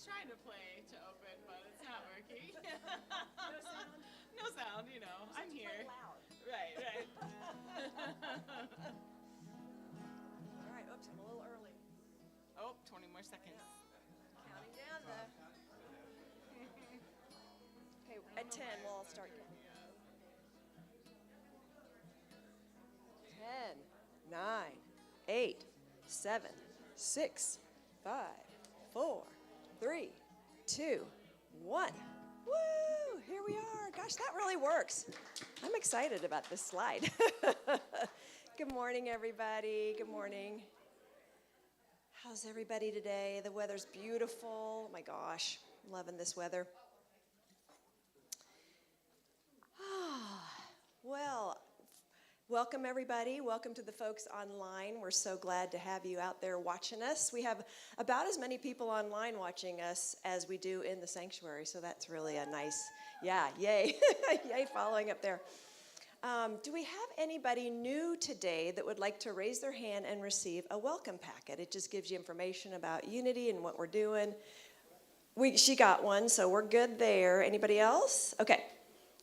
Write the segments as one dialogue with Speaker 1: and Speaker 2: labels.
Speaker 1: trying to play to open, but it's not working.
Speaker 2: No sound?
Speaker 1: No sound, you know. I'm here.
Speaker 2: Loud.
Speaker 1: Right, right.
Speaker 2: All right, oops, I'm a little early.
Speaker 1: Oh, 20 more seconds.
Speaker 2: Counting down the... Okay, at 10, we'll all start counting. 10, 9, 8, 7, 6, 5, 4, 3, 2, 1. Woo! Here we are. Gosh, that really works. I'm excited about this slide. Good morning, everybody. Good morning. How's everybody today? The weather's beautiful. Oh my gosh, I'm loving this weather. Well, welcome everybody. Welcome to the folks online. We're so glad to have you out there watching us. We have about as many people online watching us as we do in the sanctuary, so that's really a nice, yeah, yay, yay following up there. Do we have anybody new today that would like to raise their hand and receive a welcome packet? It just gives you information about Unity and what we're doing. She got one, so we're good there. Anybody else? Okay.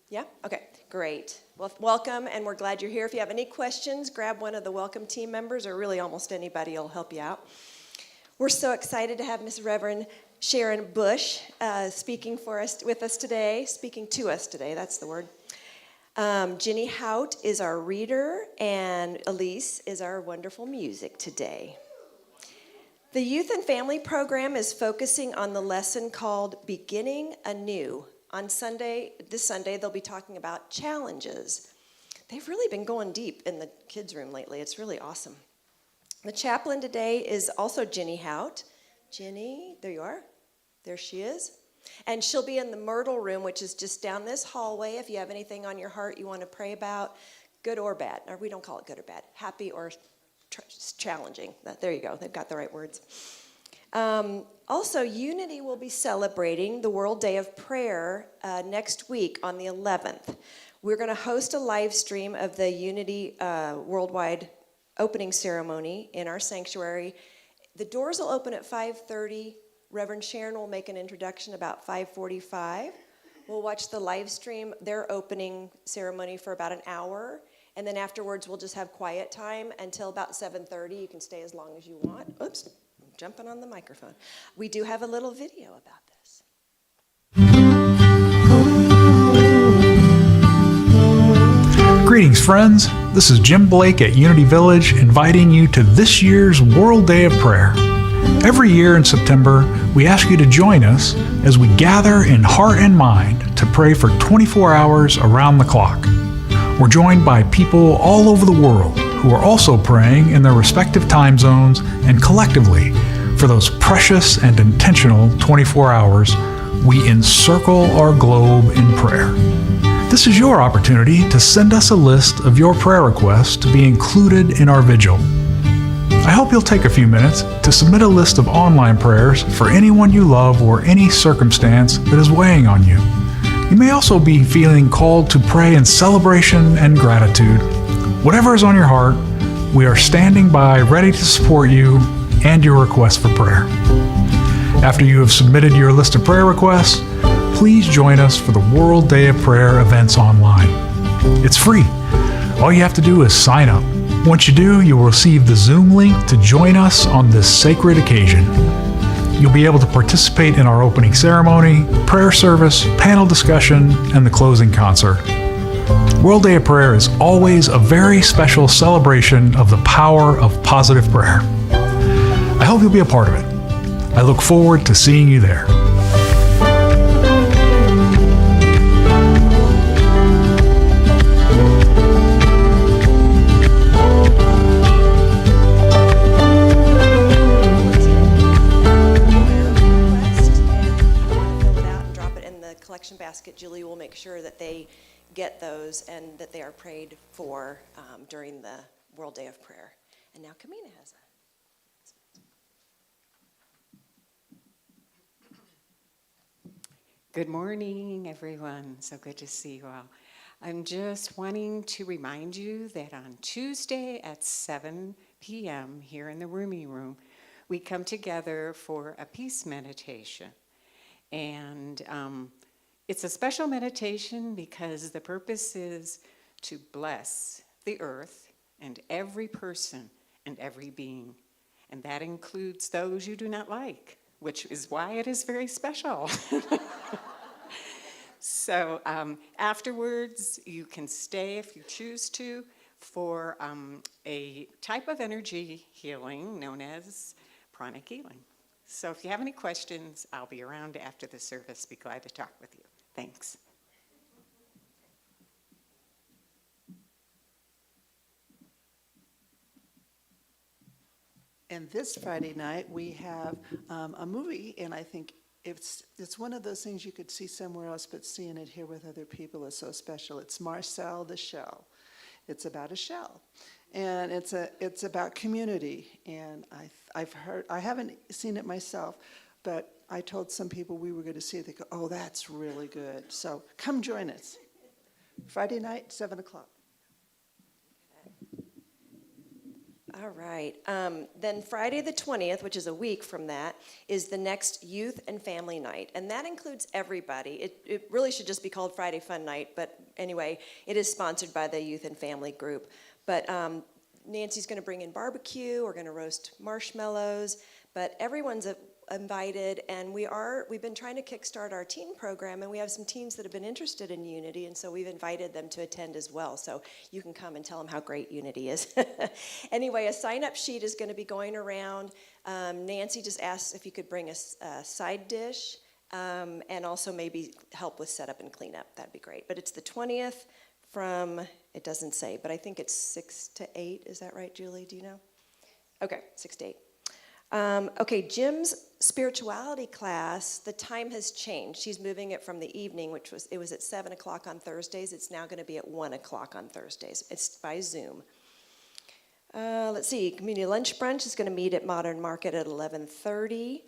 Speaker 2: Yeah? Okay, great. Well, welcome, and we're glad you're here. If you have any questions, grab one of the welcome team members, or really almost anybody will help you out. We're so excited to have Rev Sharon Bush speaking to us today, that's the word. Ginny Hout is our reader, and Elise is our wonderful music today. The Youth and Family Program is focusing on the lesson called Beginning Anew. On this Sunday, they'll be talking about challenges. They've really been going deep in the kids' room lately. It's really awesome. The chaplain today is also Ginny Hout. Ginny, there you are. There she is. And she'll be in the Myrtle room, which is just down this hallway. If you have anything on your heart you want to pray about, good or bad. Or we don't call it good or bad. Happy or challenging. There you go. They've got the right words. Also, Unity will be celebrating the World Day of Prayer next week on the 11th. We're going to host a live stream of the Unity Worldwide opening ceremony in our sanctuary. The doors will open at 5:30. Rev Sharon will make an introduction about 5:45. We'll watch the live stream, their opening ceremony, for about an hour. And then afterwards, we'll just have quiet time until about 7:30. You can stay as long as you want. Oops. Jumping on the microphone. We do have a little video about this.
Speaker 3: Greetings, friends. This is Jim Blake at Unity Village, inviting you to this year's World Day of Prayer. Every year in September, we ask you to join us as we gather in heart and mind to pray for 24 hours around the clock. We're joined by people all over the world who are also praying in their respective time zones, and collectively, for those precious and intentional 24 hours, we encircle our globe in prayer. This is your opportunity to send us a list of your prayer requests to be included in our vigil. I hope you'll take a few minutes to submit a list of online prayers for anyone you love or any circumstance that is weighing on you. You may also be feeling called to pray in celebration and gratitude. Whatever is on your heart, we are standing by ready to support you and your request for prayer. After you have submitted your list of prayer requests, please join us for the World Day of Prayer events online. It's free. All you have to do is sign up. Once you do, you will receive the Zoom link to join us on this sacred occasion. You'll be able to participate in our opening ceremony, prayer service, panel discussion, and the closing concert. World Day of Prayer is always a very special celebration of the power of positive prayer. I hope you'll be a part of it. I look forward to seeing you there.
Speaker 2: Basket. Julie will make sure that they get those and that they are prayed for during the World Day of Prayer. And now Kamina has a...
Speaker 4: Good morning, everyone. So good to see you all. I'm just wanting to remind you that on Tuesday at 7 p.m. here in the rooming room, we come together for a peace meditation. And it's a special meditation because the purpose is to bless the earth and every person and every being. And that includes those you do not like, which is why it is very special. So afterwards, you can stay if you choose to for a type of energy healing known as pranic healing. So if you have any questions, I'll be around after the service. Be glad to talk with you. Thanks.
Speaker 5: And this Friday night, we have a movie, and I think it's one of those things you could see somewhere else, but seeing it here with other people is so special. It's Marcel the Shell. It's about a shell, and it's about community. And I've heard, I haven't seen it myself, but I told some people we were going to see it. They go, "Oh, that's really good." So come join us. Friday night, 7 o'clock.
Speaker 2: All right. Then Friday the 20th, which is a week from that, is the next Youth and Family Night. And that includes everybody. It really should just be called Friday Fun Night. But anyway, it is sponsored by the Youth and Family group. But Nancy's going to bring in barbecue. We're going to roast marshmallows. But everyone's invited. And we've been trying to kickstart our teen program. And we have some teens that have been interested in Unity. And so we've invited them to attend as well. So you can come and tell them how great Unity is. Anyway, a sign-up sheet is going to be going around. Nancy just asked if you could bring a side dish and also maybe help with setup and cleanup. That'd be great. But it's the 20th from, it doesn't say, but I think it's 6 to 8. Is that right, Julie? Do you know? Okay, 6 to 8. Okay, Jim's spirituality class, the time has changed. She's moving it from the evening, it was at 7 o'clock on Thursdays. It's now going to be at 1 o'clock on Thursdays. It's by Zoom. Let's see, community lunch brunch is going to meet at Modern Market at 11:30.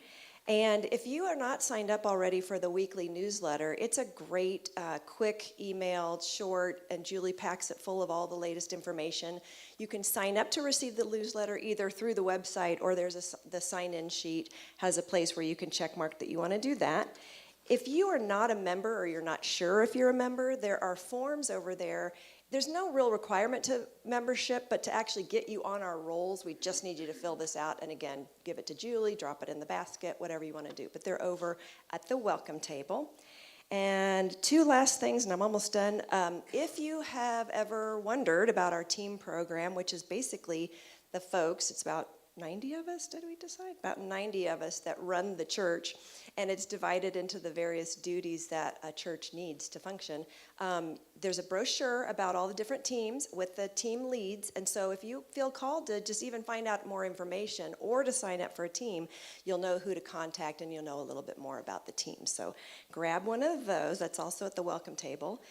Speaker 2: And if you are not signed up already for the weekly newsletter, it's a great, quick email, short, and Julie packs it full of all the latest information. You can sign up to receive the newsletter either through the website or the sign-in sheet has a place where you can check mark that you want to do that. If you are not a member or you're not sure if you're a member, there are forms over there. There's no real requirement to membership, but to actually get you on our rolls, we just need you to fill this out. And again, give it to Julie, drop it in the basket, whatever you want to do. But they're over at the welcome table. And two last things, and I'm almost done. If you have ever wondered about our team program, which is basically the folks, it's about 90 of us, did we decide? About 90 of us that run the church, and it's divided into the various duties that a church needs to function. There's a brochure about all the different teams with the team leads, and so if you feel called to just even find out more information or to sign up for a team, you'll know who to contact and you'll know a little bit more about the team. So grab one of those. That's also at the welcome table.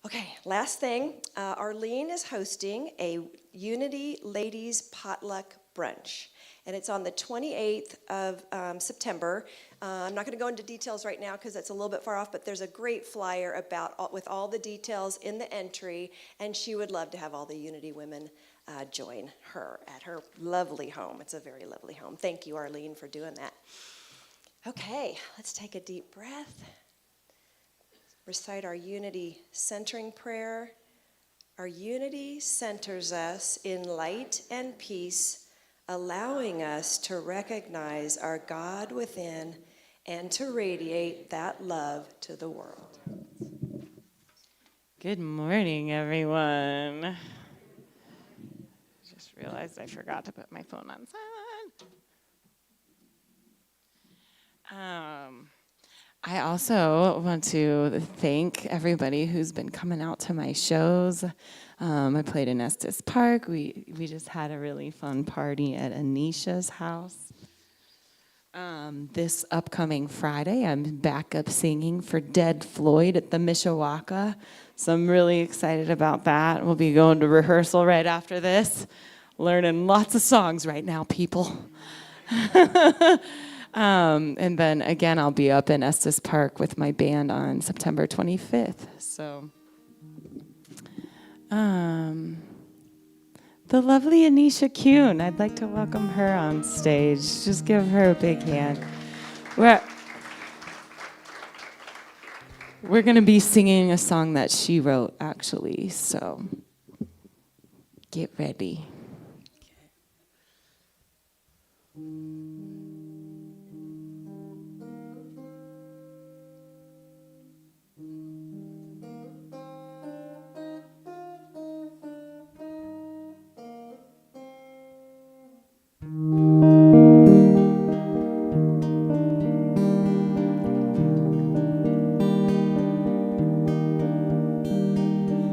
Speaker 2: Okay, last thing. Arlene is hosting a Unity Ladies Potluck Brunch, and it's on the 28th of September. I'm not going to go into details right now because that's a little bit far off, but there's a great flyer with all the details in the entry, and she would love to have all the Unity women join her at her lovely home. It's a very lovely home. Thank you, Arlene, for doing that. Okay, let's take a deep breath. Recite our Unity centering prayer. Our unity centers us in light and peace, allowing us to recognize our God within and to radiate that love to the world.
Speaker 1: Good morning, everyone. Just realized I forgot to put my phone on silent. I also want to thank everybody who's been coming out to my shows. I played in Estes Park. We just had a really fun party at Anisha's house. This upcoming Friday, I'm back up singing for Dead Floyd at the Mishawaka. So I'm really excited about that. We'll be going to rehearsal right after this. Learning lots of songs right now, people. And then again, I'll be up in Estes Park with my band on September 25th. So, the lovely Anisha Kuhn, I'd like to welcome her on stage. Just give her a big hand. We're, We're going to be singing a song that she wrote, actually, so get ready.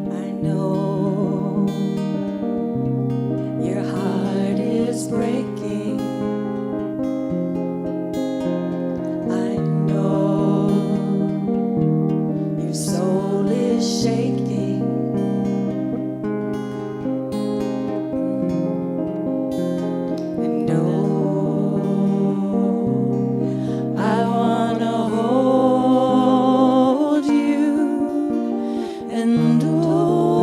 Speaker 2: I know your heart is breaking. I know your soul is shaking. I know I wanna hold you, and oh,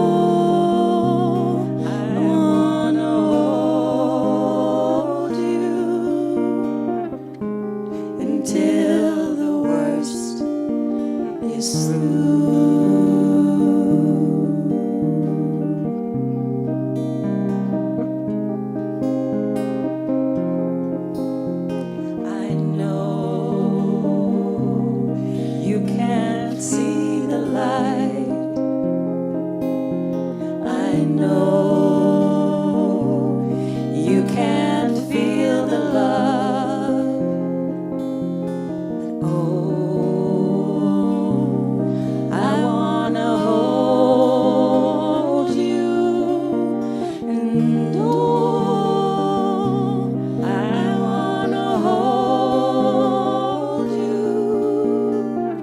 Speaker 2: I wanna hold you until the worst is through. I know you can't see the light. I know you can't feel the love. Oh, I wanna hold you, and oh, I wanna hold you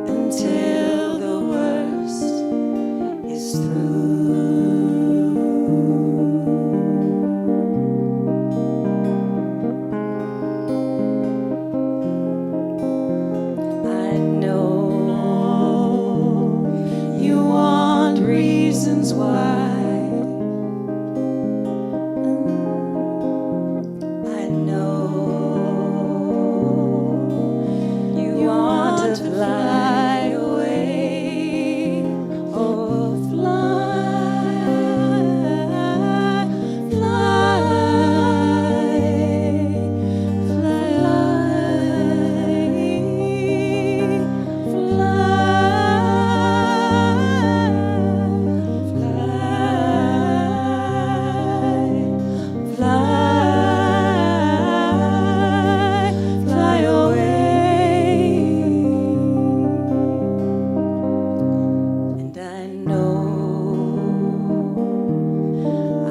Speaker 2: until the worst is through. I know you want reasons why. I know you want to fly away. Oh, fly, fly, fly away. And I know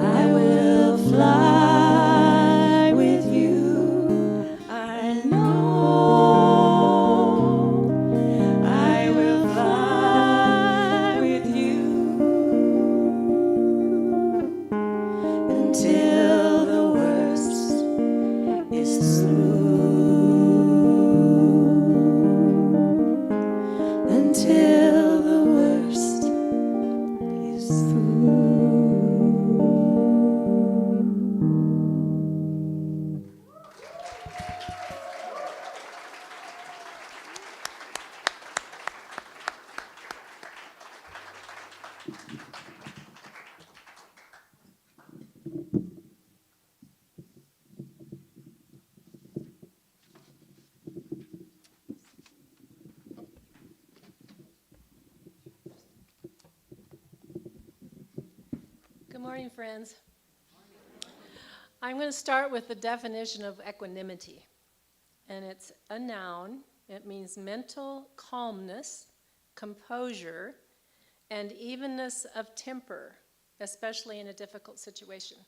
Speaker 2: I will fly with you. I know I will fly with you until the worst is through. Until the worst is through.
Speaker 6: Good morning, friends. I'm going to start with the definition of equanimity. And it's a noun. It means mental calmness, composure, and evenness of temper, especially in a difficult situation.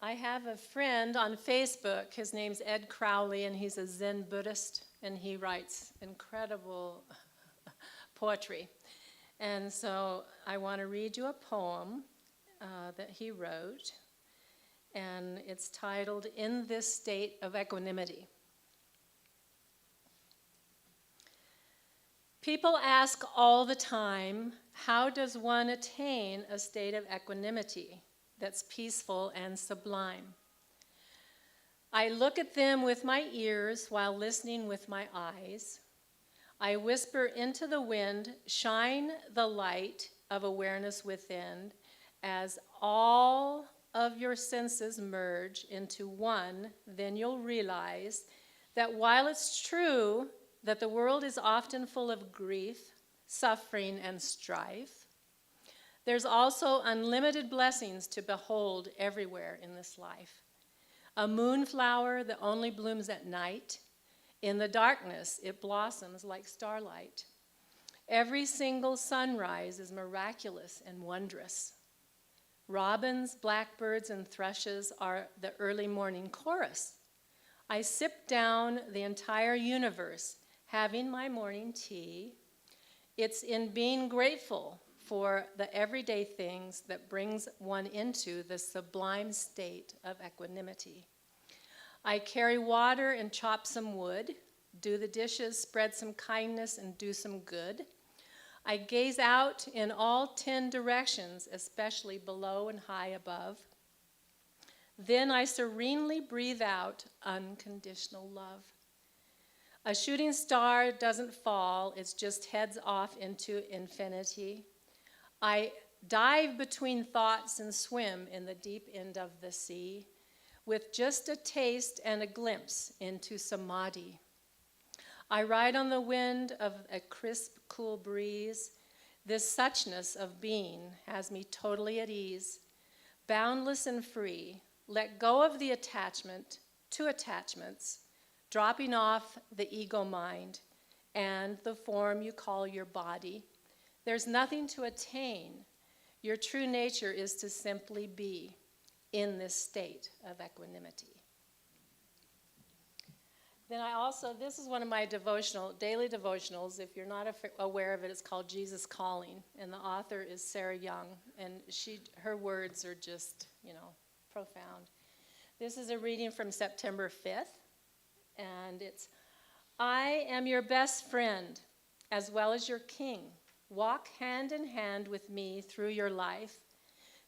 Speaker 6: I have a friend on Facebook. His name's Ed Crowley, and he's a Zen Buddhist, and he writes incredible poetry. And so I want to read you a poem that he wrote, and it's titled, "In This State of Equanimity." People ask all the time, how does one attain a state of equanimity that's peaceful and sublime? I look at them with my ears while listening with my eyes. I whisper into the wind, shine the light of awareness within, as all of your senses merge into one, then you'll realize that while it's true that the world is often full of grief, suffering, and strife, there's also unlimited blessings to behold everywhere in this life. A moonflower that only blooms at night. In the darkness, it blossoms like starlight. Every single sunrise is miraculous and wondrous. Robins, blackbirds, and thrushes are the early morning chorus. I sip down the entire universe, having my morning tea. It's in being grateful for the everyday things that brings one into the sublime state of equanimity. I carry water and chop some wood, do the dishes, spread some kindness, and do some good. I gaze out in all 10 directions, especially below and high above. Then I serenely breathe out unconditional love. A shooting star doesn't fall, it just heads off into infinity. I dive between thoughts and swim in the deep end of the sea with just a taste and a glimpse into samadhi. I ride on the wind of a crisp, cool breeze. This suchness of being has me totally at ease, boundless and free. Let go of the attachment to attachments, dropping off the ego mind and the form you call your body. There's nothing to attain. Your true nature is to simply be in this state of equanimity. Then this is one of my daily devotionals. If you're not aware of it, it's called Jesus Calling, and the author is Sarah Young, and her words are just, profound. This is a reading from September 5th, and it's, I am your best friend, as well as your king. Walk hand in hand with me through your life.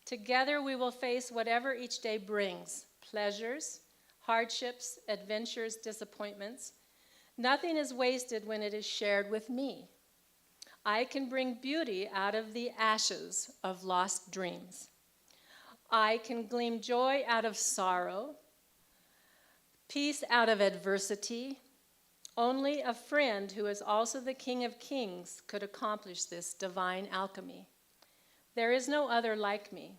Speaker 6: Together we will face whatever each day brings, pleasures, hardships, adventures, disappointments. Nothing is wasted when it is shared with me. I can bring beauty out of the ashes of lost dreams. I can glean joy out of sorrow, peace out of adversity. Only a friend who is also the King of Kings could accomplish this divine alchemy. There is no other like me.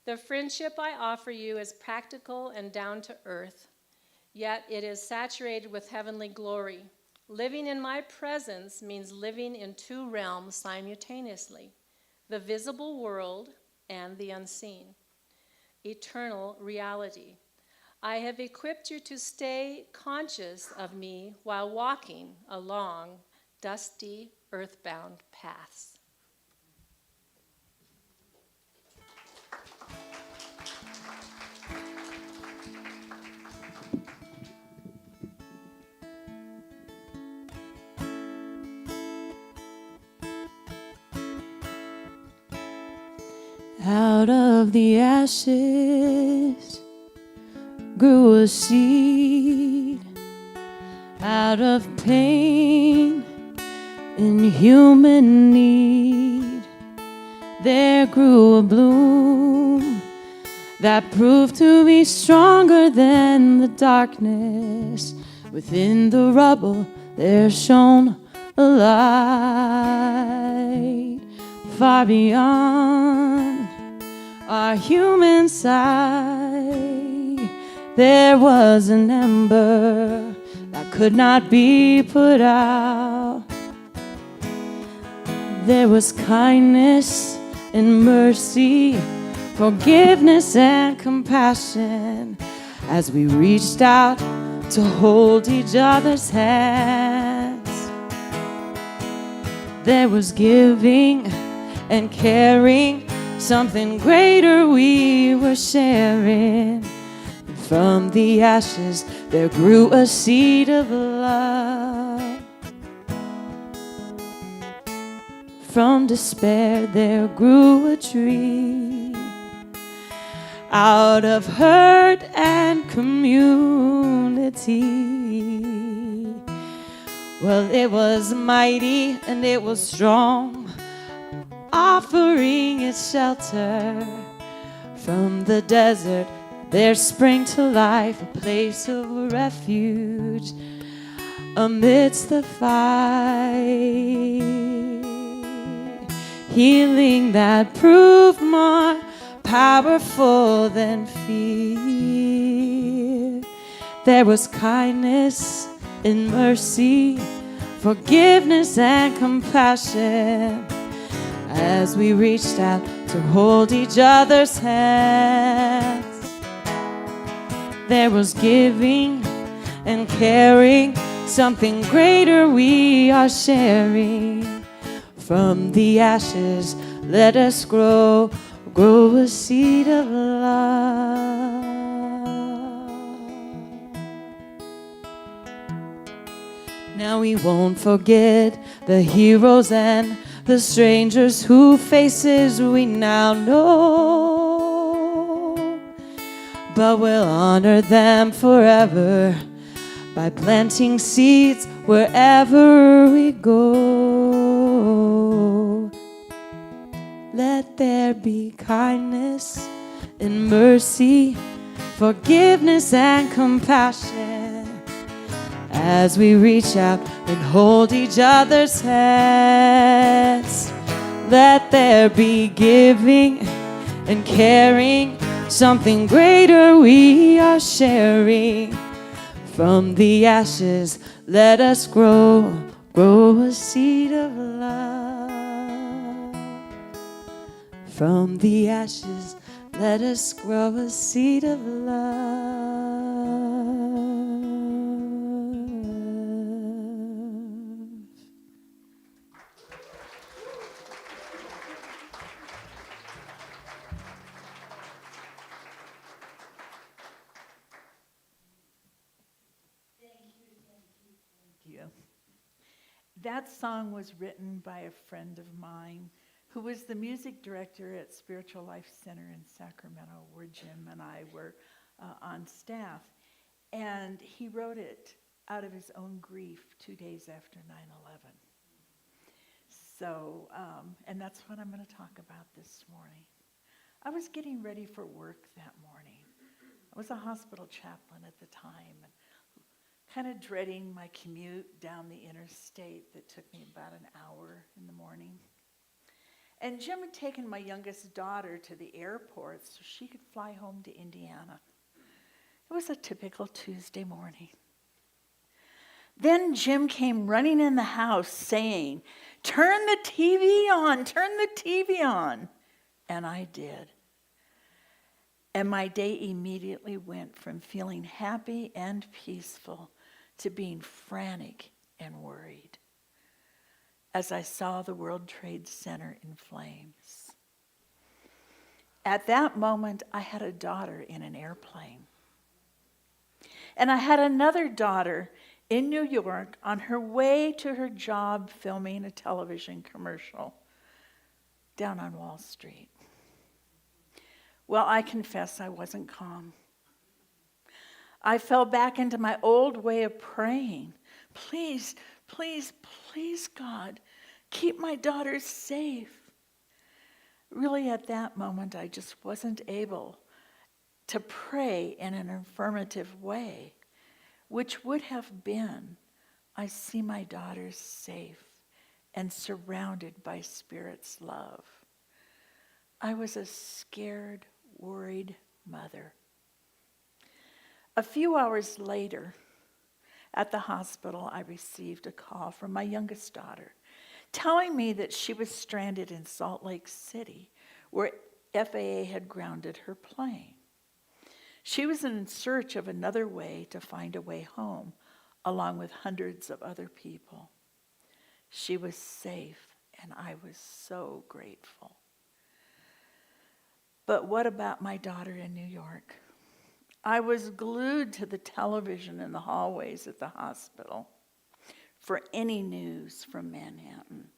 Speaker 6: The friendship I offer you is practical and down to earth, yet it is saturated with heavenly glory. Living in my presence means living in 2 realms simultaneously, the visible world and the unseen, eternal reality. I have equipped you to stay conscious of me while walking along dusty, earthbound paths.
Speaker 1: Out of the ashes grew a seed, out of pain and human need. There grew a bloom that proved to be stronger than the darkness. Within the rubble there shone a light far beyond our human sight. There was an ember that could not be put out. There was kindness and mercy, forgiveness and compassion as we reached out to hold each other's hands. There was giving and caring, something greater we were sharing. And from the ashes there grew a seed of love. From despair there grew a tree. out of hurt and community. Well, it was mighty and it was strong, offering its shelter from the desert. There sprang to life a place of refuge amidst the fight, healing that proved more powerful than fear. There was kindness and mercy, forgiveness and compassion, as we reached out to hold each other's hands. There was giving and caring, something greater we are sharing. From the ashes, let us grow a seed of love. Now we won't forget the heroes and the strangers whose faces we now know, but we'll honor them forever by planting seeds wherever we go. Let there be kindness and mercy, forgiveness and compassion, as we reach out and hold each other's hands. Let there be giving and caring, something greater we are sharing. From the ashes, let us grow a seed of love. From the ashes, let us grow a seed of love.
Speaker 7: You. That song was written by a friend of mine who was the music director at Spiritual Life Center in Sacramento, where Jim and I were on staff. And he wrote it out of his own grief 2 days after 9/11. So, and that's what I'm going to talk about this morning. I was getting ready for work that morning. I was a hospital chaplain at the time, and kind of dreading my commute down the interstate that took me about an hour in the morning. And Jim had taken my youngest daughter to the airport so she could fly home to Indiana. It was a typical Tuesday morning. Then Jim came running in the house saying, "Turn the TV on, turn the TV on." And I did. And my day immediately went from feeling happy and peaceful to being frantic and worried as I saw the World Trade Center in flames. At that moment, I had a daughter in an airplane. And I had another daughter in New York on her way to her job filming a television commercial down on Wall Street. Well, I confess I wasn't calm. I fell back into my old way of praying. Please, please, please, God, keep my daughter safe. Really, at that moment, I just wasn't able to pray in an affirmative way, which would have been, I see my daughter safe and surrounded by Spirit's love. I was a scared, worried mother. A few hours later, at the hospital, I received a call from my youngest daughter telling me that she was stranded in Salt Lake City, where FAA had grounded her plane. She was in search of another way to find a way home, along with hundreds of other people. She was safe, and I was so grateful. But what about my daughter in New York? I was glued to the television in the hallways at the hospital for any news from Manhattan.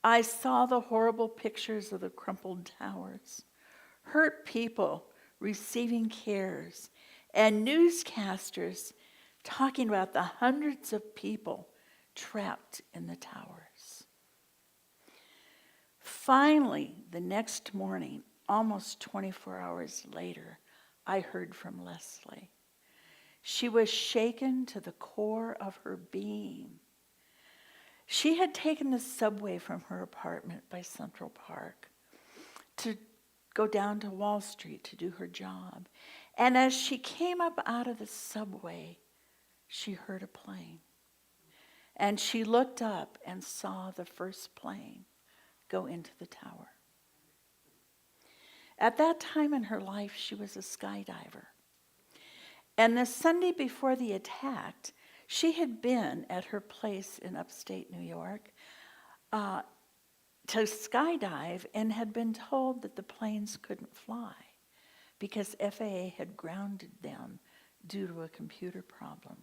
Speaker 7: I saw the horrible pictures of the crumpled towers, hurt people receiving cares, and newscasters talking about the hundreds of people trapped in the towers. Finally, the next morning, almost 24 hours later, I heard from Leslie. She was shaken to the core of her being. She had taken the subway from her apartment by Central Park to go down to Wall Street to do her job. And as she came up out of the subway, she heard a plane. And she looked up and saw the first plane go into the tower. At that time in her life, she was a skydiver. And the Sunday before the attack, she had been at her place in upstate New York to skydive and had been told that the planes couldn't fly because FAA had grounded them due to a computer problem.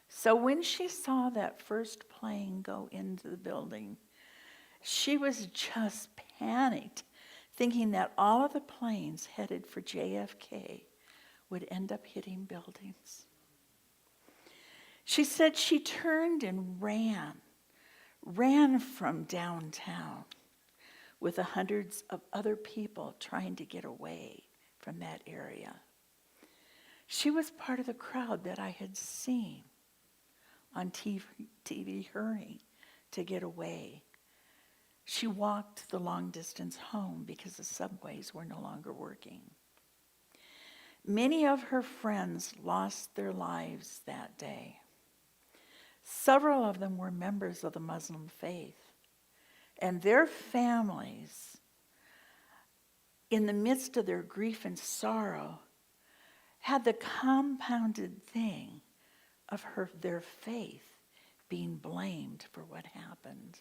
Speaker 7: So when she saw that first plane go into the building, she was just panicked, thinking that all of the planes headed for JFK would end up hitting buildings. She said she turned and ran from downtown with the hundreds of other people trying to get away from that area. She was part of the crowd that I had seen on TV hurrying to get away. She walked the long distance home because the subways were no longer working. Many of her friends lost their lives that day. Several of them were members of the Muslim faith, and their families, in the midst of their grief and sorrow, had the compounded thing of their faith being blamed for what happened.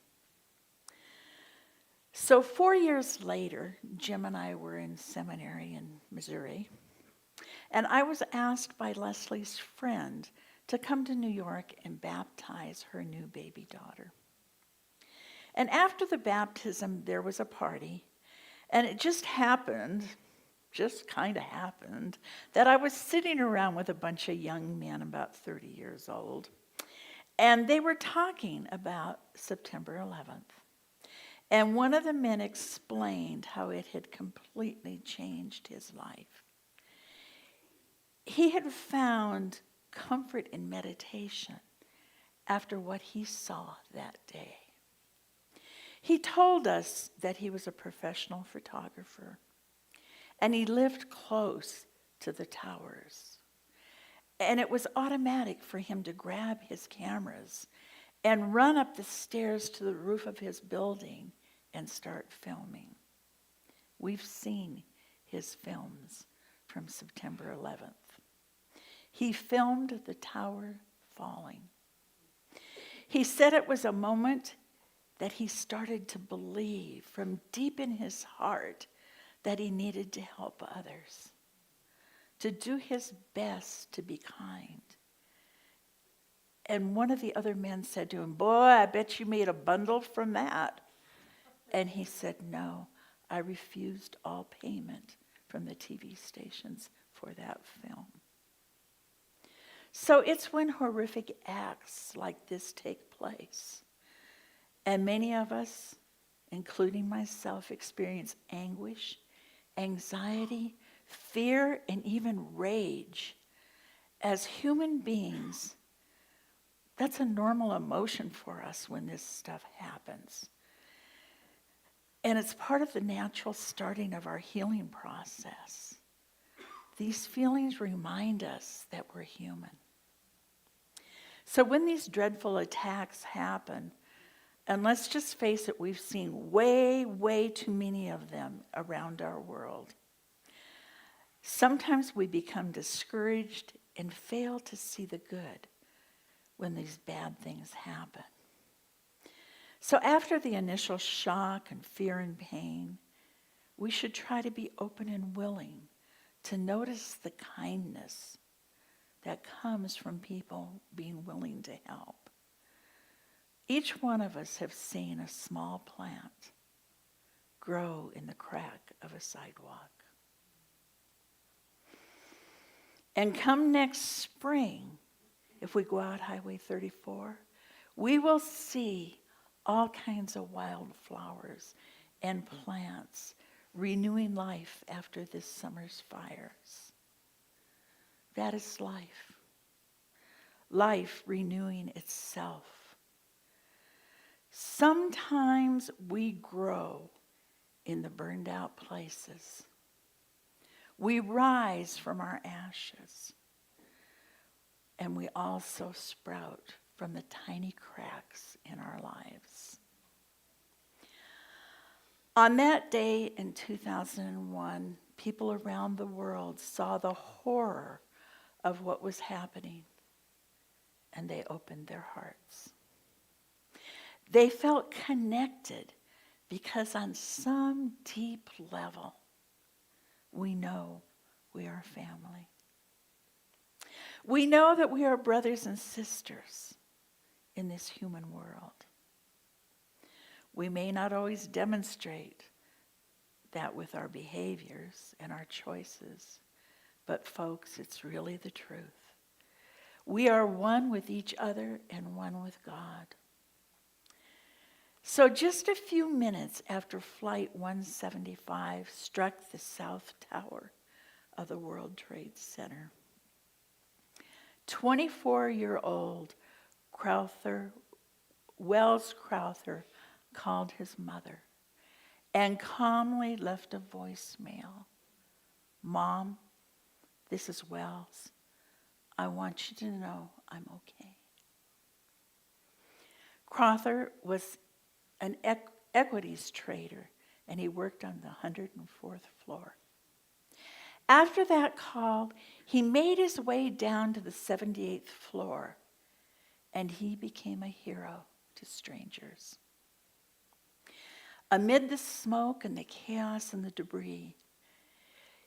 Speaker 7: So 4 years later, Jim and I were in seminary in Missouri, and I was asked by Leslie's friend to come to New York and baptize her new baby daughter. And after the baptism, there was a party, and it just kind of happened, that I was sitting around with a bunch of young men about 30 years old, and they were talking about September 11th. And one of the men explained how it had completely changed his life. He had found comfort in meditation after what he saw that day. He told us that he was a professional photographer, and he lived close to the towers. And it was automatic for him to grab his cameras and run up the stairs to the roof of his building and start filming. We've seen his films from September 11th. He filmed the tower falling. He said it was a moment that he started to believe from deep in his heart that he needed to help others, to do his best to be kind. And one of the other men said to him, "Boy, I bet you made a bundle from that." And he said, "No, I refused all payment from the TV stations for that film." So it's when horrific acts like this take place, and many of us, including myself, experience anguish, anxiety, fear, and even rage. As human beings, that's a normal emotion for us when this stuff happens. And it's part of the natural starting of our healing process. These feelings remind us that we're human. So when these dreadful attacks happen, and let's just face it, we've seen way, way too many of them around our world. Sometimes we become discouraged and fail to see the good when these bad things happen. So after the initial shock and fear and pain, we should try to be open and willing to notice the kindness that comes from people being willing to help. Each one of us have seen a small plant grow in the crack of a sidewalk. And come next spring, if we go out Highway 34, we will see all kinds of wildflowers and plants renewing life after this summer's fires. That is life. Life renewing itself. Sometimes we grow in the burned out places. We rise from our ashes. And we also sprout from the tiny cracks in our lives. On that day in 2001, people around the world saw the horror of what was happening, and they opened their hearts. They felt connected because on some deep level, we know we are family. We know that we are brothers and sisters in this human world. We may not always demonstrate that with our behaviors and our choices, but folks, it's really the truth. We are one with each other and one with God. So just a few minutes after Flight 175 struck the South Tower of the World Trade Center, 24-year-old Wells Crowther called his mother and calmly left a voicemail. Mom, this is Wells. I want you to know I'm okay. Crowther was an equities trader, and he worked on the 104th floor. After that call, he made his way down to the 78th floor, and he became a hero to strangers. Amid the smoke and the chaos and the debris,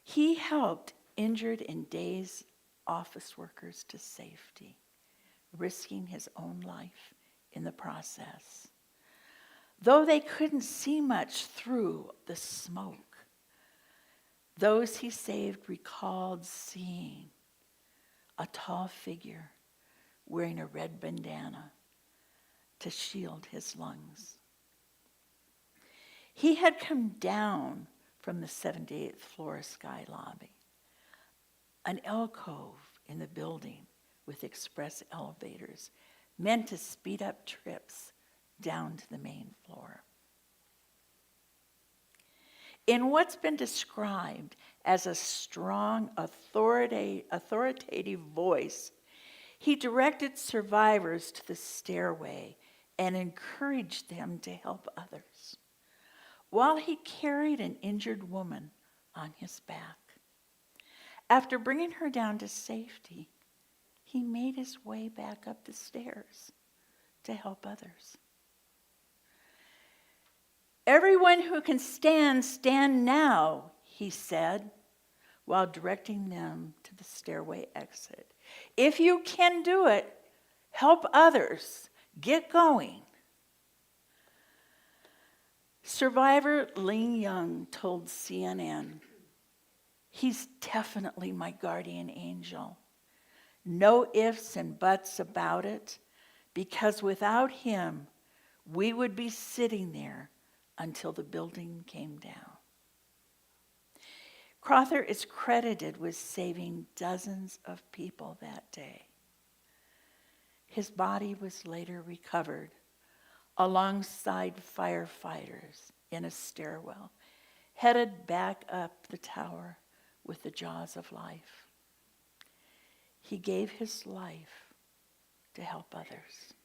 Speaker 7: he helped injured and dazed office workers to safety, risking his own life in the process. Though they couldn't see much through the smoke, those he saved recalled seeing a tall figure wearing a red bandana to shield his lungs. He had come down from the 78th floor sky lobby, an alcove in the building with express elevators meant to speed up trips down to the main floor. In what's been described as a strong, authoritative voice, he directed survivors to the stairway and encouraged them to help others, while he carried an injured woman on his back. After bringing her down to safety, he made his way back up the stairs to help others. Everyone who can stand, stand now, he said, while directing them to the stairway exit. If you can do it, help others. Get going. Survivor Ling Young told CNN, he's definitely my guardian angel. No ifs and buts about it, because without him, we would be sitting there until the building came down. Crowther is credited with saving dozens of people that day. His body was later recovered alongside firefighters in a stairwell, headed back up the tower with the jaws of life. He gave his life to help others.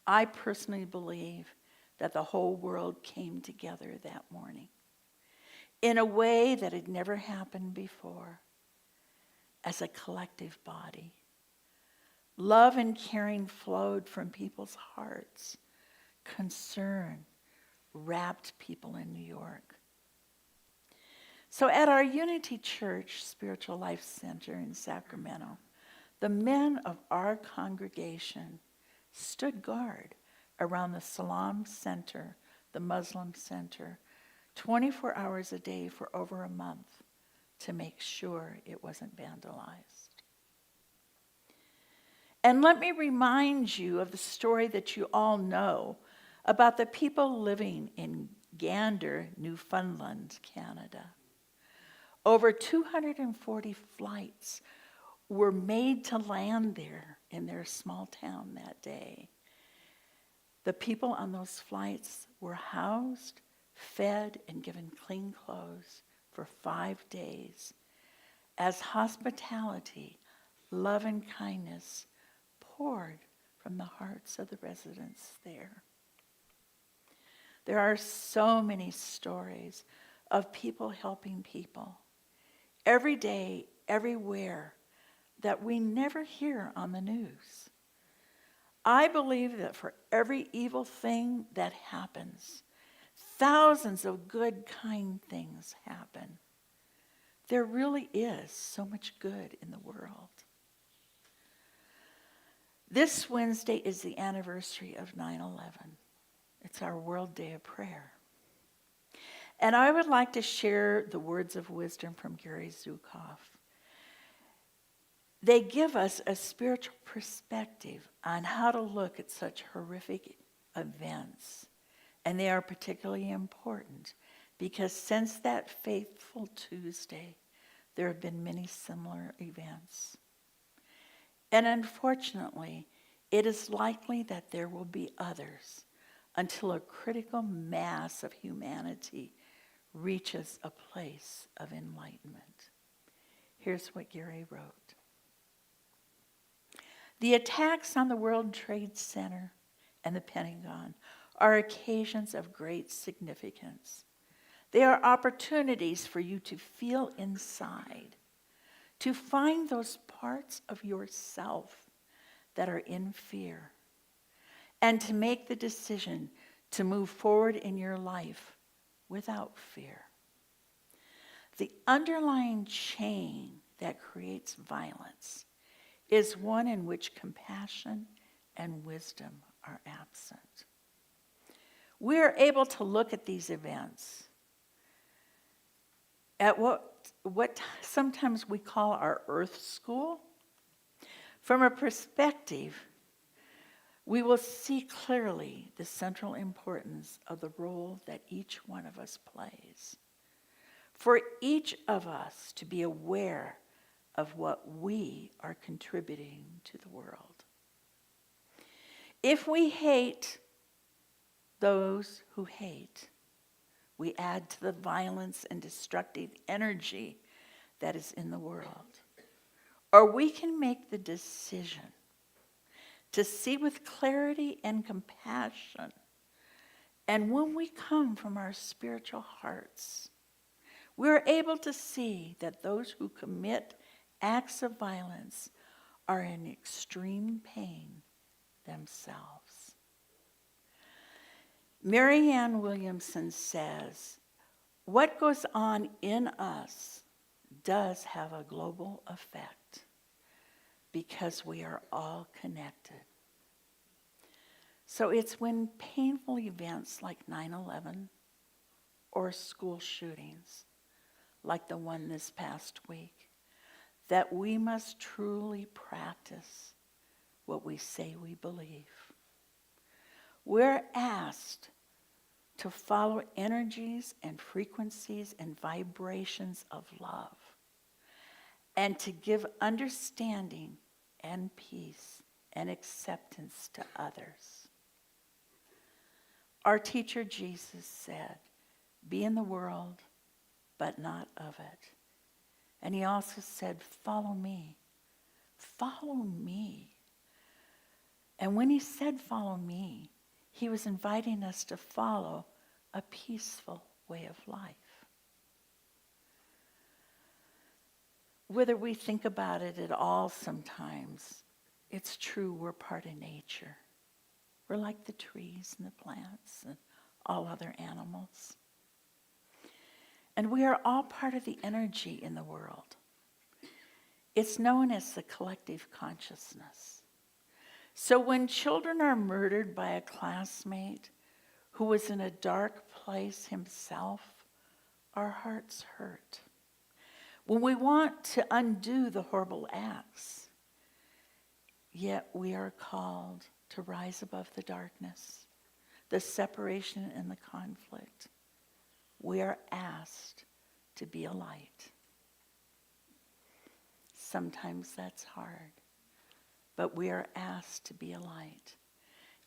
Speaker 7: I personally believe that the whole world came together that morning in a way that had never happened before, as a collective body. Love and caring flowed from people's hearts. Concern wrapped people in New York. So at our Unity Church Spiritual Life Center in Sacramento, the men of our congregation stood guard around the Salam Center, the Muslim center, 24 hours a day for over a month to make sure it wasn't vandalized. And let me remind you of the story that you all know about the people living in Gander, Newfoundland, Canada. Over 240 flights were made to land there in their small town that day. The people on those flights were housed, fed, and given clean clothes for 5 days as hospitality, love, and kindness poured from the hearts of the residents there. There are so many stories of people helping people every day, everywhere, that we never hear on the news. I believe that for every evil thing that happens, thousands of good, kind things happen. There really is so much good in the world. This Wednesday is the anniversary of 9/11. It's our World Day of Prayer. And I would like to share the words of wisdom from Gary Zukav. They give us a spiritual perspective on how to look at such horrific events. And they are particularly important because since that fateful Tuesday, there have been many similar events. And unfortunately, it is likely that there will be others until a critical mass of humanity reaches a place of enlightenment. Here's what Gary wrote. The attacks on the World Trade Center and the Pentagon are occasions of great significance. They are opportunities for you to feel inside, to find those parts of yourself that are in fear, and to make the decision to move forward in your life without fear. The underlying chain that creates violence is one in which compassion and wisdom are absent. We are able to look at these events at what sometimes we call our earth school. From a perspective, we will see clearly the central importance of the role that each one of us plays. For each of us to be aware of what we are contributing to the world. If we hate those who hate, we add to the violence and destructive energy that is in the world. Or we can make the decision to see with clarity and compassion. And when we come from our spiritual hearts, we're able to see that those who commit acts of violence are in extreme pain themselves. Marianne Williamson says, what goes on in us does have a global effect because we are all connected. So it's when painful events like 9/11 or school shootings, like the one this past week, that we must truly practice what we say we believe. We're asked to follow energies and frequencies and vibrations of love, and to give understanding and peace and acceptance to others. Our teacher Jesus said, be in the world, but not of it. And he also said, follow me. Follow me. And when he said, follow me, he was inviting us to follow a peaceful way of life. Whether we think about it at all sometimes, it's true we're part of nature. We're like the trees and the plants and all other animals. And we are all part of the energy in the world. It's known as the collective consciousness. So when children are murdered by a classmate who was in a dark place himself, our hearts hurt. when we want to undo the horrible acts, yet we are called to rise above the darkness, the separation and the conflict. We are asked to be a light. Sometimes that's hard, but we are asked to be a light.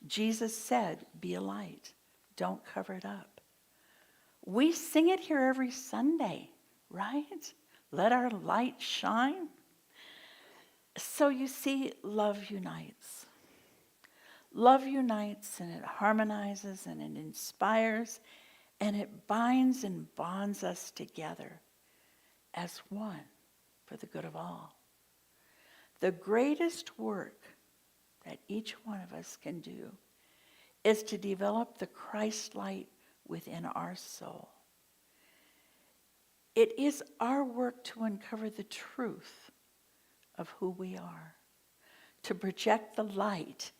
Speaker 7: Jesus said, be a light. Don't cover it up. We sing it here every Sunday, right? Let our light shine. So you see, love unites. Love unites, and it harmonizes, and it inspires, and it binds and bonds us together as one for the good of all. The greatest work that each one of us can do is to develop the Christ light within our soul. It is our work to uncover the truth of who we are, to project the light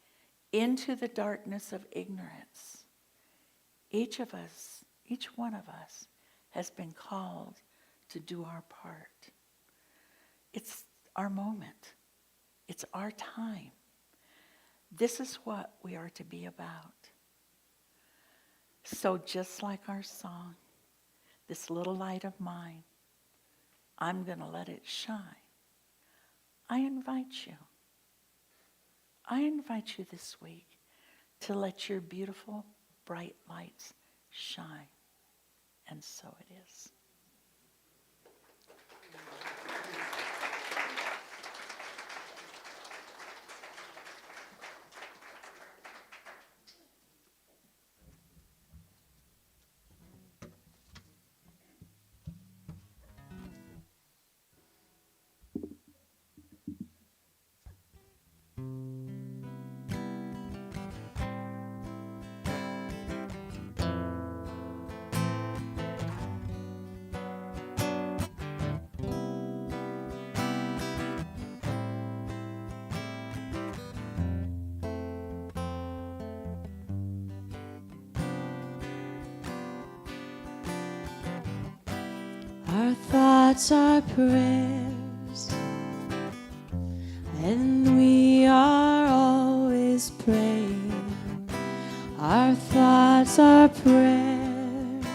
Speaker 7: into the darkness of ignorance. Each of us, each one of us, has been called to do our part. It's our moment. It's our time. This is what we are to be about. So just like our song, this little light of mine, I'm going to let it shine. I invite you this week to let your beautiful, bright lights shine. And so it is.
Speaker 1: Our thoughts are prayers, and we are always praying. Our thoughts are prayers.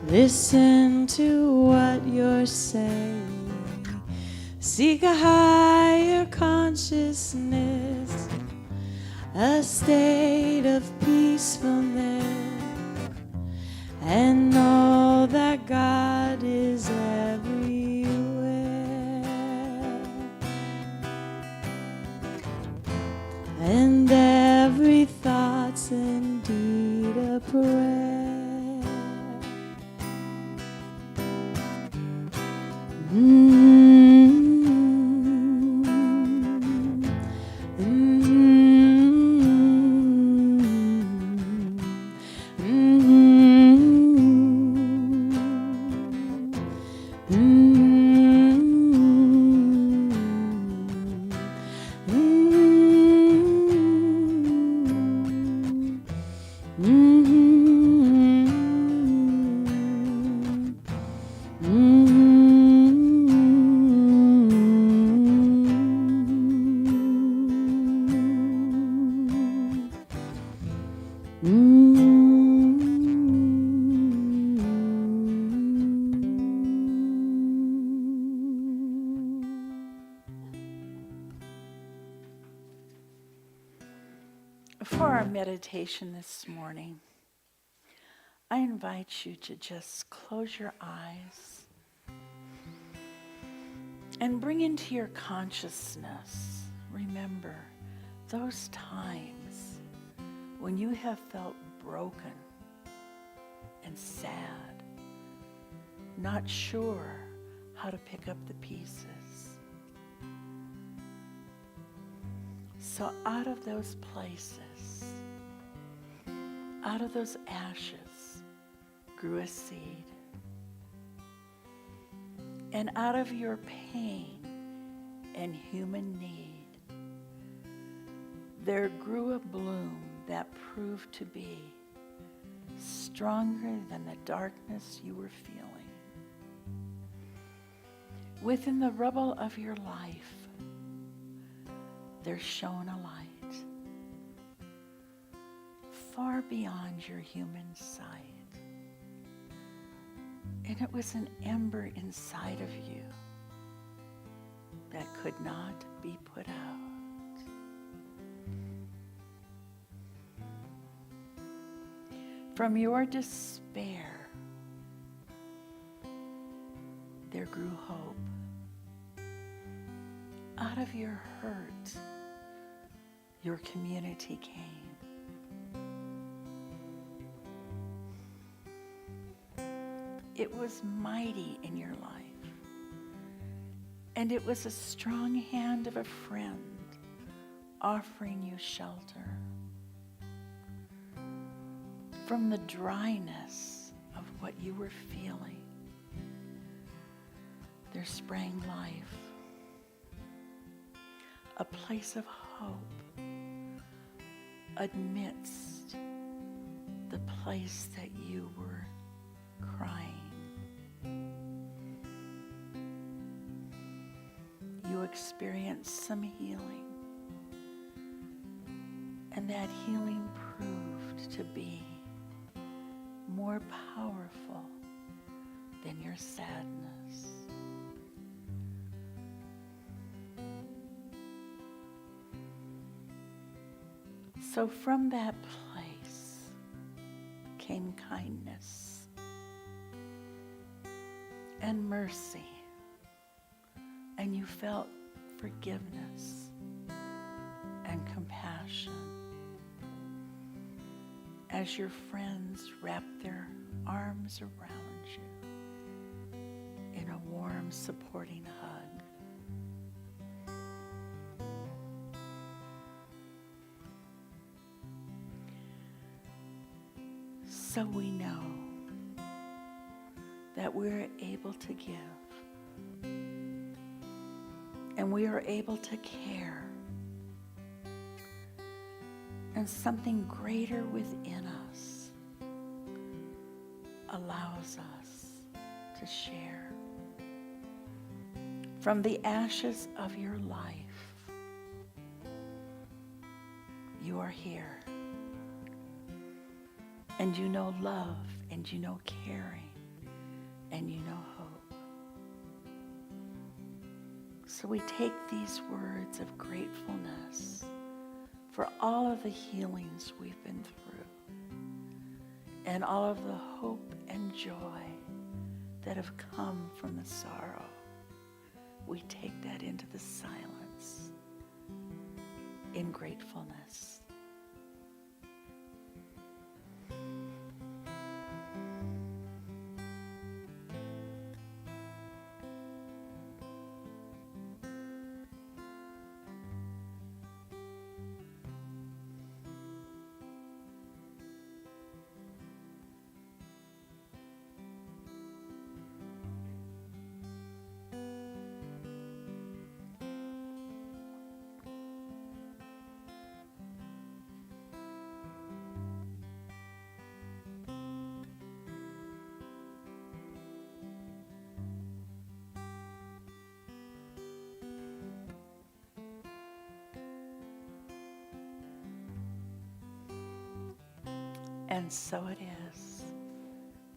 Speaker 1: Listen to what you're saying. Seek a higher consciousness, a state of peacefulness, and know that God is everywhere. And every thought's indeed a prayer.
Speaker 7: For our meditation this morning, I invite you to just close your eyes and bring into your consciousness, remember, those times when you have felt broken and sad, not sure how to pick up the pieces. So out of those places, out of those ashes, grew a seed. And out of your pain and human need, there grew a bloom that proved to be stronger than the darkness you were feeling. within the rubble of your life, there shone a light far beyond your human sight. And it was an ember inside of you that could not be put out. From your despair, there grew hope. Out of your hurt, your community came. It was mighty in your life, and it was a strong hand of a friend offering you shelter. From the dryness of what you were feeling, there sprang life, a place of hope amidst the place that you were crying. You experienced some healing, and that healing proved to be more powerful than your sadness. So from that place came kindness and mercy, and you felt forgiveness and compassion as your friends wrapped their arms around you in a warm, supporting hug. So we know that we're able to give, and we are able to care, and something greater within us allows us to share. From the ashes of your life, you are here, and you know love, and you know caring, and you know hope. So we take these words of gratefulness for all of the healings we've been through, and all of the hope and joy that have come from the sorrow. We take that into the silence in gratefulness. And so it is.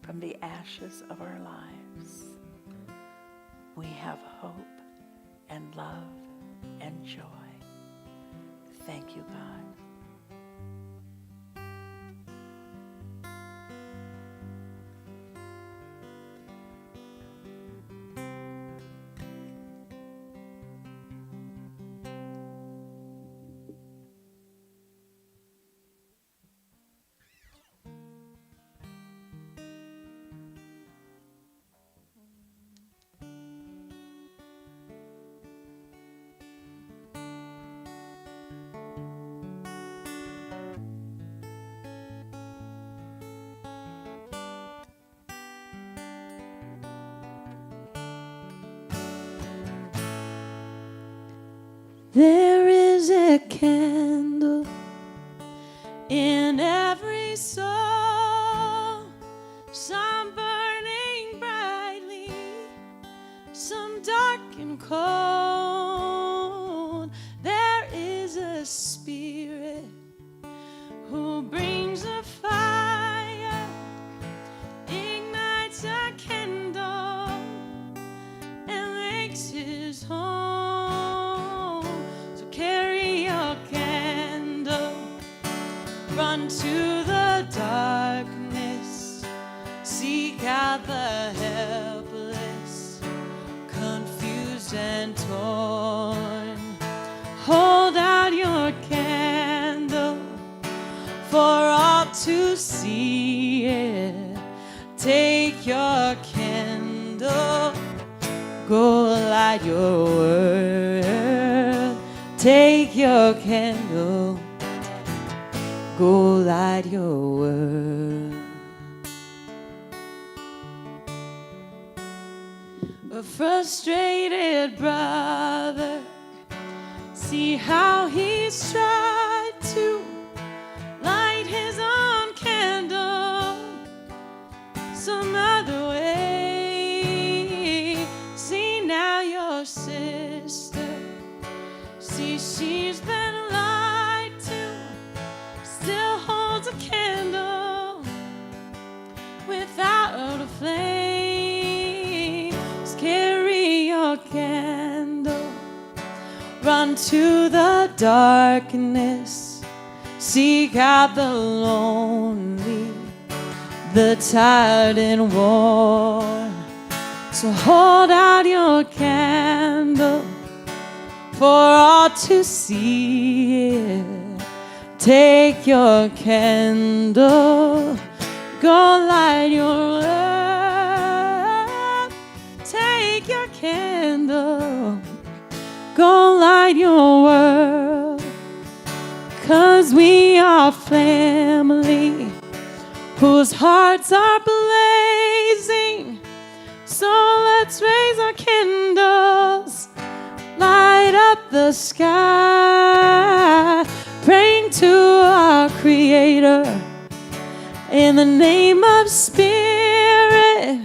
Speaker 7: From the ashes of our lives, we have hope and love and joy. Thank you, God.
Speaker 1: There is a candle in every soul, some burning brightly, some dark and cold. There is a spirit who brings a fire, ignites a candle, and makes his home. So carry your candle, run to the darkness, seek out the helpless, confused and torn. Hold out your candle for all to see it. Take your candle, go light your world. Take your candle, go light your world. A frustrated brother, see how he's tried to light his own candle some other way. See now your sister, see she's been lied to, still holds a candle without a flame. Just carry your candle, run to the darkness, seek out the lonely, the tired and worn. So hold out your candle for all to see it. Take your candle, go light your world. Take your candle, go light your world. 'Cause we are family whose hearts are blazing. So let's raise our candles, light up the sky, praying to our Creator in the name of Spirit.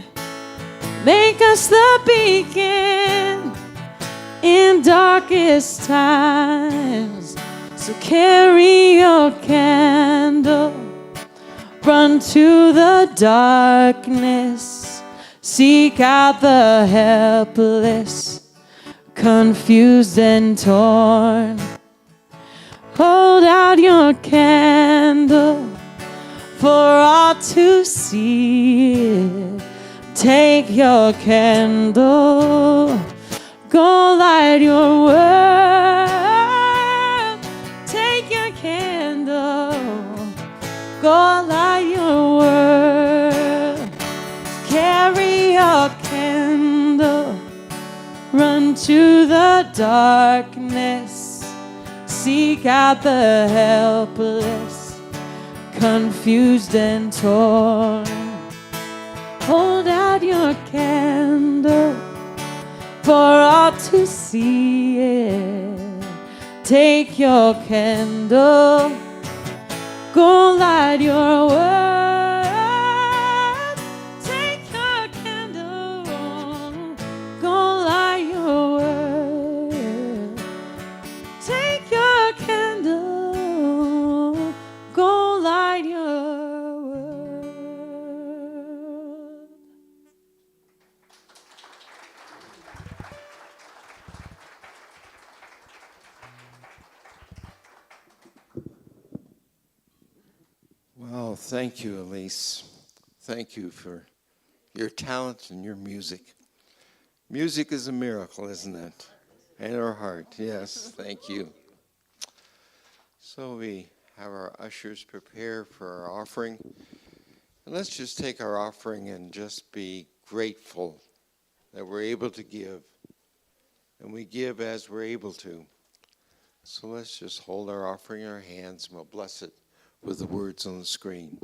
Speaker 1: Make us the beacon in darkest times. So carry your candle, run to the darkness, seek out the helpless, confused and torn. Hold out your candle for all to see. Take your candle, go light your world. Take your candle, go light your world. Carry your candle, run to the darkness, seek out the helpless, confused and torn. Hold out your candle for all to see it. Take your candle, go light your world. Take your candle, go light your world. Take your candle, go light your world.
Speaker 8: Well, thank you, Elise. Thank you for your talent and your music. Music is a miracle, isn't it? And our heart, yes, thank you. So we have our ushers prepare for our offering. And let's just take our offering and just be grateful that we're able to give. And we give as we're able to. So let's just hold our offering in our hands and we'll bless it with the words on the screen.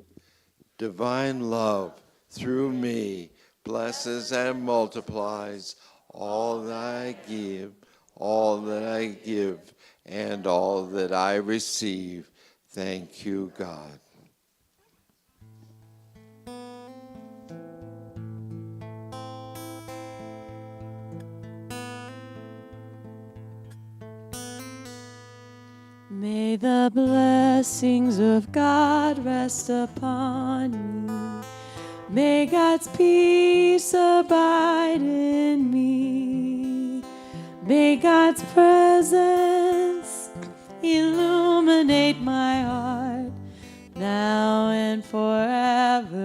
Speaker 8: Divine love through me blesses and multiplies all that I give, and all that I receive. Thank you, God.
Speaker 1: May the blessings of God rest upon you. May God's peace abide in me. May God's presence illuminate my heart now and forevermore.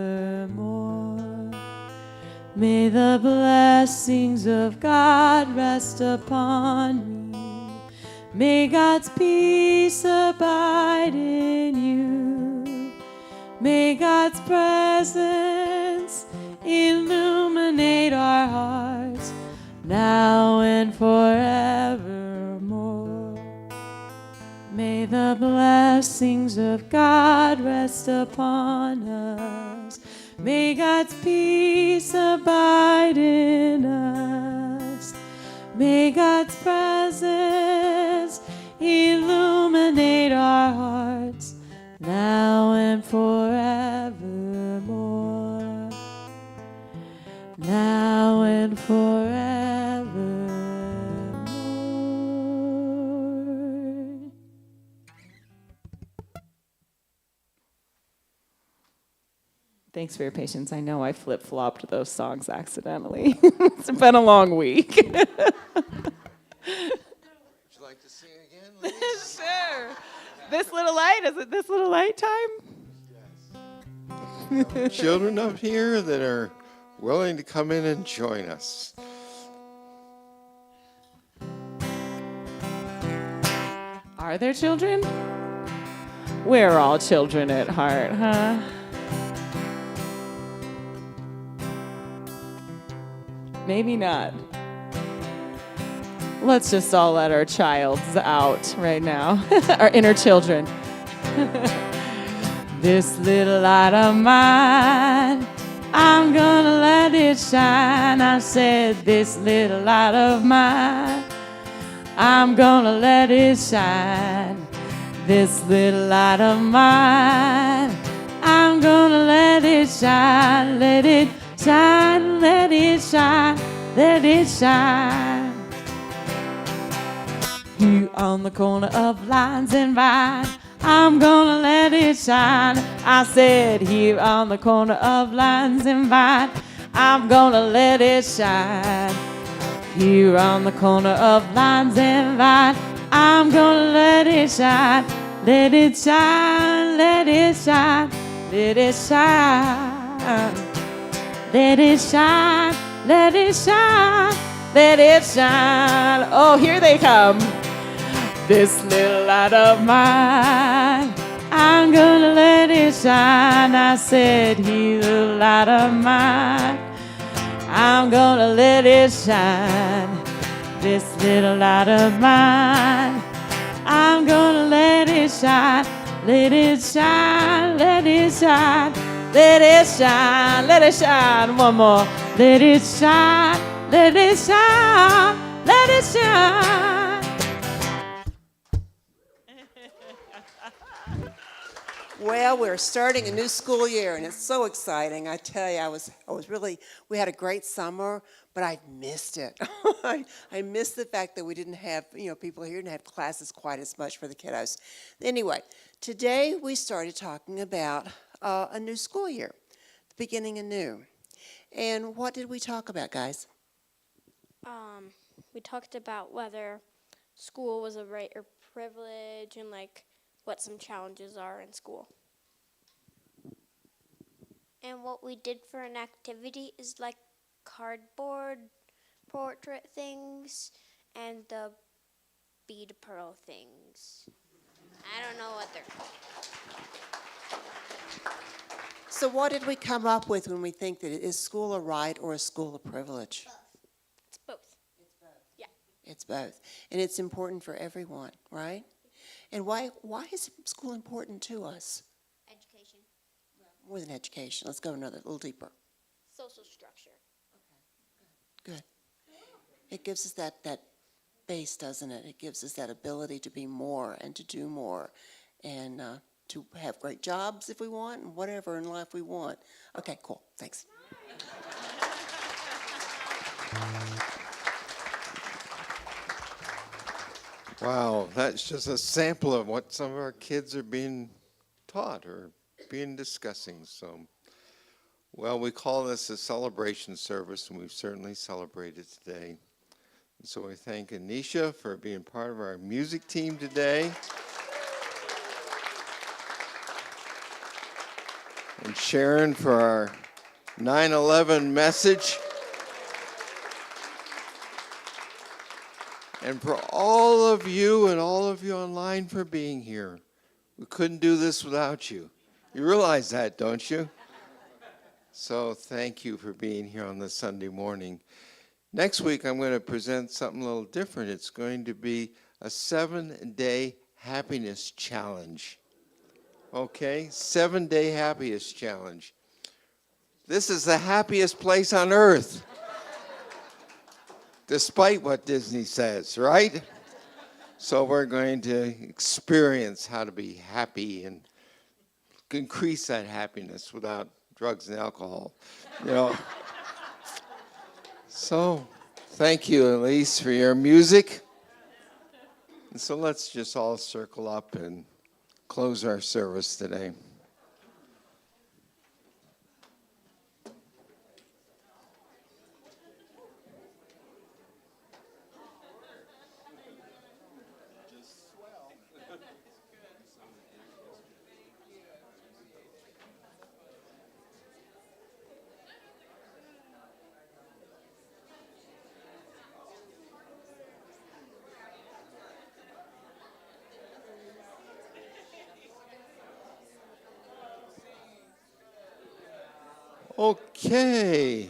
Speaker 1: May the blessings of God rest upon me. May God's peace abide in you. May God's presence illuminate our hearts now and forevermore. May the blessings of God rest upon us. May God's peace abide in us. May God's presence illuminate our hearts now and forevermore. Now and forevermore. Thanks for your patience. I know I flip-flopped those songs accidentally. It's been a long week.
Speaker 8: Would you like to sing again, Lise?
Speaker 1: Sure. This little light, is it this little light time?
Speaker 8: Yes. Children up here that are willing to come in and join us.
Speaker 1: Are there children? We're all children at heart, huh? Maybe not. Let's just all let our childs out right now, our inner children. This little light of mine, I'm gonna let it shine. I said, this little light of mine, I'm gonna let it shine. This little light of mine, I'm gonna let it shine. Let it shine, let it shine, let it shine. Here on the corner of Lines and Vine, I'm gonna let it shine. I said, here on the corner of Lines and Vine, I'm gonna let it shine. Here on the corner of Lines and Vine, I'm gonna let it shine. Let it shine, let it shine, let it shine. Let it shine, let it shine, let it shine. Oh, here they come. This little light of mine, I'm gonna let it shine. I said, here, little light of mine, I'm gonna let it shine. This little light of mine, I'm gonna let it shine. Let it shine, let it shine, let it shine, let it shine. One more. Let it shine, let it shine, let it shine.
Speaker 9: Well, we're starting a new school year, and it's so exciting. I tell you, I was really, we had a great summer, but I missed it. I missed the fact that we didn't have, people here didn't have classes quite as much for the kiddos. Anyway, today we started talking about a new school year, beginning anew. And what did we talk about, guys?
Speaker 10: We talked about whether school was a right or privilege and what some challenges are in school. And what we did for an activity is cardboard portrait things and the bead pearl things. I don't know what they're called.
Speaker 9: So what did we come up with when we think that is school a right or a school a privilege?
Speaker 10: It's both. Yeah.
Speaker 9: It's both. And it's important for everyone, right? And why is school important to us?
Speaker 10: Education.
Speaker 9: More than education. Let's go a little deeper.
Speaker 10: Social structure.
Speaker 9: Good. It gives us that base, doesn't it? It gives us that ability to be more and to do more and to have great jobs if we want and whatever in life we want. Okay, cool. Thanks.
Speaker 8: Wow, that's just a sample of what some of our kids are being taught or being discussing. So, well, we call this a celebration service, and we've certainly celebrated today. And so we thank Anisha for being part of our music team today. And Sharon for our 9/11 message. And for all of you and all of you online for being here. We couldn't do this without you. You realize that, don't you? So thank you for being here on this Sunday morning. Next week, I'm going to present something a little different. It's going to be a 7-day happiness challenge. Okay? 7-day happiness challenge. This is the happiest place on earth. Despite what Disney says, right? So we're going to experience how to be happy and increase that happiness without drugs and alcohol, you know. So thank you, Elise, for your music. And so let's just all circle up and close our service today. Okay.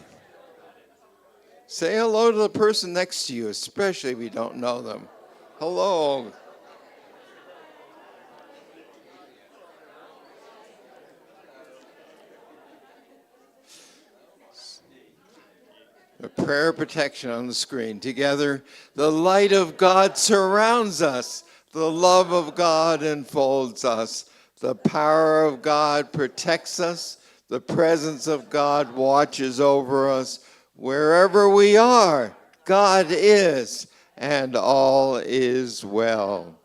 Speaker 8: Say hello to the person next to you, especially if you don't know them. Hello. A prayer of protection on the screen. Together, the light of God surrounds us. The love of God enfolds us. The power of God protects us. The presence of God watches over us. Wherever we are, God is, and all is well.